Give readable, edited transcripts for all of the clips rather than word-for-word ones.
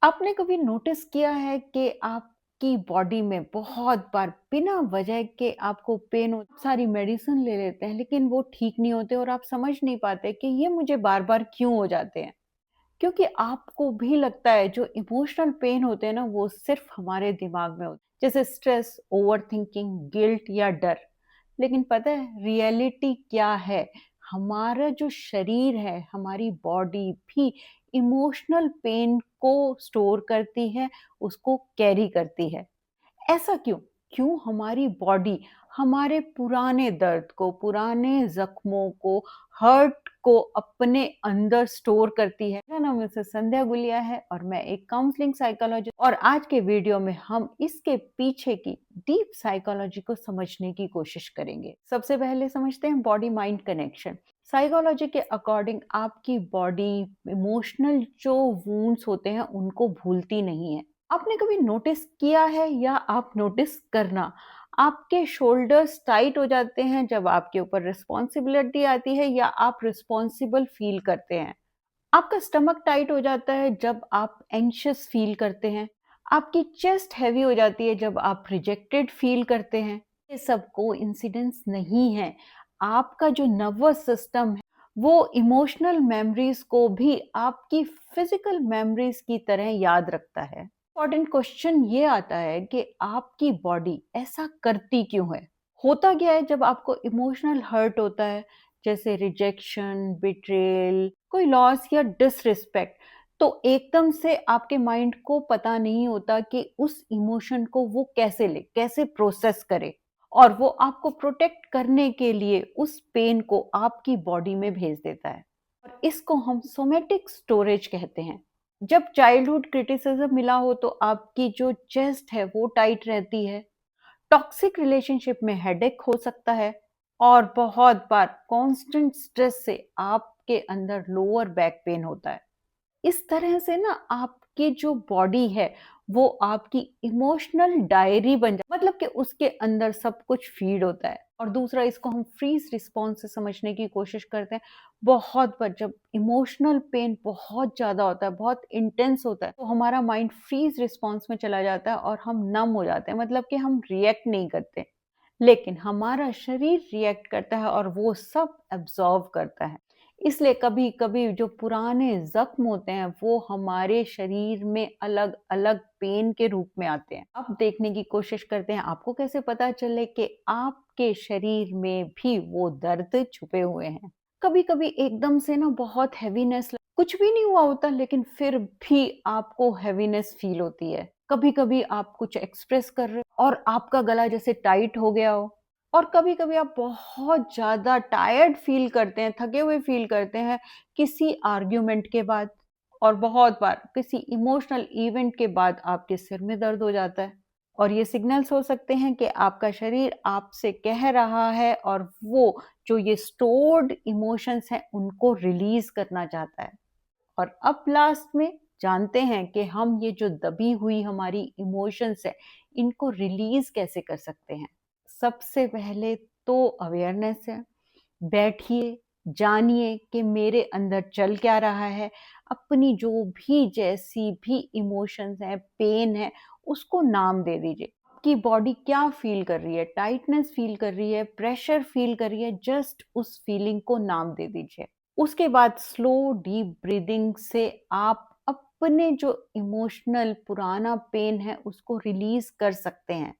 आपने कभी नोटिस किया है कि आपकी बॉडी में बहुत बार बिना वजह के आपको पेन हो सारी मेडिसिन ले लेते हैं लेकिन वो ठीक नहीं होते और आप समझ नहीं पाते कि ये मुझे बार बार क्यों हो जाते हैं। क्योंकि आपको भी लगता है जो इमोशनल पेन होते हैं ना वो सिर्फ हमारे दिमाग में होते हैं, जैसे स्ट्रेस, ओवर थिंकिंग, गिल्ट या डर। लेकिन पता है रियलिटी क्या है? हमारा जो शरीर है, हमारी बॉडी भी इमोशनल पेन को स्टोर करती है, उसको कैरी करती है। ऐसा क्यों? क्यों हमारी बॉडी हमारे पुराने दर्द को, पुराने ज़ख्मों को, हर्ट को अपने अंदर स्टोर करती है? मेरा नाम मिसेस संध्या गुलिया है और मैं एक काउंसलिंग साइकोलॉजिस्ट और आज के वीडियो में हम इसके पीछे की डीप साइकोलॉजी को समझने की कोशिश करेंगे। सबसे पहले समझते हैं बॉडी माइंड कनेक्शन। साइकोलॉजी के अकॉर्डिंग आपकी बॉडी इमोशनल जो वुंड्स होते हैं उनको भूलती नहीं है। आपने कभी नोटिस किया है या आप नोटिस करना, आपके शोल्डर्स टाइट हो जाते हैं जब आपके ऊपर रिस्पॉन्सिबिलिटी आती है या आप रिस्पॉन्सिबल फील करते हैं। आपका स्टमक टाइट हो जाता है जब आप एंशियस फील करते हैं। आपकी चेस्ट हैवी हो जाती है जब आप रिजेक्टेड फील करते हैं। ये सब कोइंसिडेंस नहीं है। आपका जो नर्वस सिस्टम है वो इमोशनल मेमोरीज को भी आपकी फिजिकल मेमोरीज की तरह याद रखता है। इम्पोर्टेंट क्वेश्चन ये आता है कि आपकी बॉडी ऐसा करती क्यों है? होता क्या है जब आपको इमोशनल हर्ट होता है, जैसे रिजेक्शन, बिट्रेयल, कोई लॉस या डिसरिस्पेक्ट, तो एकदम से आपके माइंड को पता नहीं होता कि उस इमोशन को वो कैसे ले, कैसे प्रोसेस करे और वो आपको प्रोटेक्ट करने के लिए उस पेन को आपकी बॉडी में भेज देता है और इसको हम सोमेटिक स्टोरेज कहते हैं। जब चाइल्डहुड क्रिटिसिज्म मिला हो तो आपकी जो चेस्ट है वो टाइट रहती है। टॉक्सिक रिलेशनशिप में हेडेक हो सकता है और बहुत बार कांस्टेंट स्ट्रेस से आपके अंदर लोअर बैक पेन होता है। इस तरह से ना आपकी जो बॉडी है वो आपकी इमोशनल डायरी बन जा मतलब कि उसके अंदर सब कुछ फीड होता है। और दूसरा, इसको हम फ्रीज रिस्पॉन्स से समझने की कोशिश करते हैं। बहुत बार जब इमोशनल पेन बहुत ज्यादा होता है, बहुत इंटेंस होता है, तो हमारा माइंड फ्रीज रिस्पॉन्स में चला जाता है और हम नम हो जाते हैं, मतलब कि हम रिएक्ट नहीं करते। लेकिन हमारा शरीर रिएक्ट करता है और वो सब एब्जॉर्व करता है। इसलिए कभी-कभी जो पुराने ज़ख्म होते हैं वो हमारे शरीर में अलग-अलग पेन के रूप में आते हैं। अब देखने की कोशिश करते हैं आपको कैसे पता चले कि आपके शरीर में भी वो दर्द छुपे हुए हैं। कभी-कभी एकदम से ना बहुत हेवीनेस, कुछ भी नहीं हुआ होता लेकिन फिर भी आपको हेवीनेस फील होती है। कभी-कभी आप कुछ एक्सप्रेस कर रहे हो और आपका गला जैसे टाइट हो गया हो। और कभी-कभी आप बहुत ज़्यादा टायर्ड फ़ील करते हैं, थके हुए फ़ील करते हैं किसी आर्ग्यूमेंट के बाद। और बहुत बार किसी इमोशनल इवेंट के बाद आपके सिर में दर्द हो जाता है। और ये सिग्नल्स हो सकते हैं कि आपका शरीर आपसे कह रहा है और वो जो ये स्टोर्ड इमोशंस हैं उनको रिलीज़ करना चाहता है। और अब लास्ट में जानते हैं कि हम ये जो दबी हुई हमारी इमोशंस है इनको रिलीज़ कैसे कर सकते हैं। सबसे पहले तो अवेयरनेस है। बैठिए, जानिए कि मेरे अंदर चल क्या रहा है। अपनी जो भी जैसी भी इमोशंस हैं, पेन है, उसको नाम दे दीजिए। आपकी बॉडी क्या फ़ील कर रही है? टाइटनेस फ़ील कर रही है, प्रेशर फ़ील कर रही है, जस्ट उस फ़ीलिंग को नाम दे दीजिए। उसके बाद स्लो डीप ब्रीदिंग से आप अपने जो इमोशनल पुराना पेन है उसको रिलीज़ कर सकते हैं।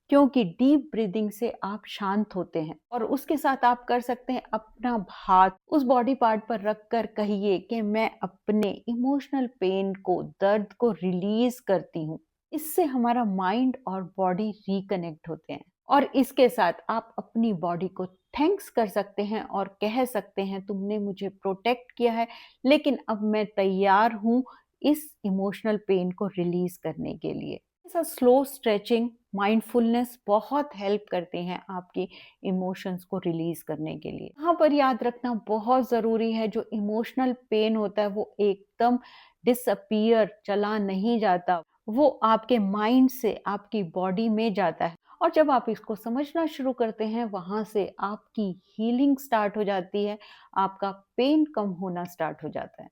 क्योंकि डीप ब्रीदिंग से आप शांत होते हैं। और उसके साथ आप कर सकते हैं अपना हाथ उस बॉडी पार्ट पर रख कर कहिए कि मैं अपने इमोशनल पेन को, दर्द को रिलीज करती हूँ। इससे हमारा माइंड और बॉडी रिकनेक्ट होते हैं। और इसके साथ आप अपनी बॉडी को थैंक्स कर सकते हैं और कह सकते हैं तुमने मुझे प्रोटेक्ट किया है, लेकिन अब मैं तैयार हूँ इस इमोशनल पेन को रिलीज करने के लिए। ऐसा स्लो स्ट्रेचिंग, माइंडफुलनेस बहुत हेल्प करते हैं आपकी इमोशंस को रिलीज करने के लिए। यहाँ पर याद रखना बहुत ज़रूरी है, जो इमोशनल पेन होता है वो एकदम डिसअपीयर, चला नहीं जाता। वो आपके माइंड से आपकी बॉडी में जाता है और जब आप इसको समझना शुरू करते हैं वहाँ से आपकी हीलिंग स्टार्ट हो जाती है, आपका पेन कम होना स्टार्ट हो जाता है।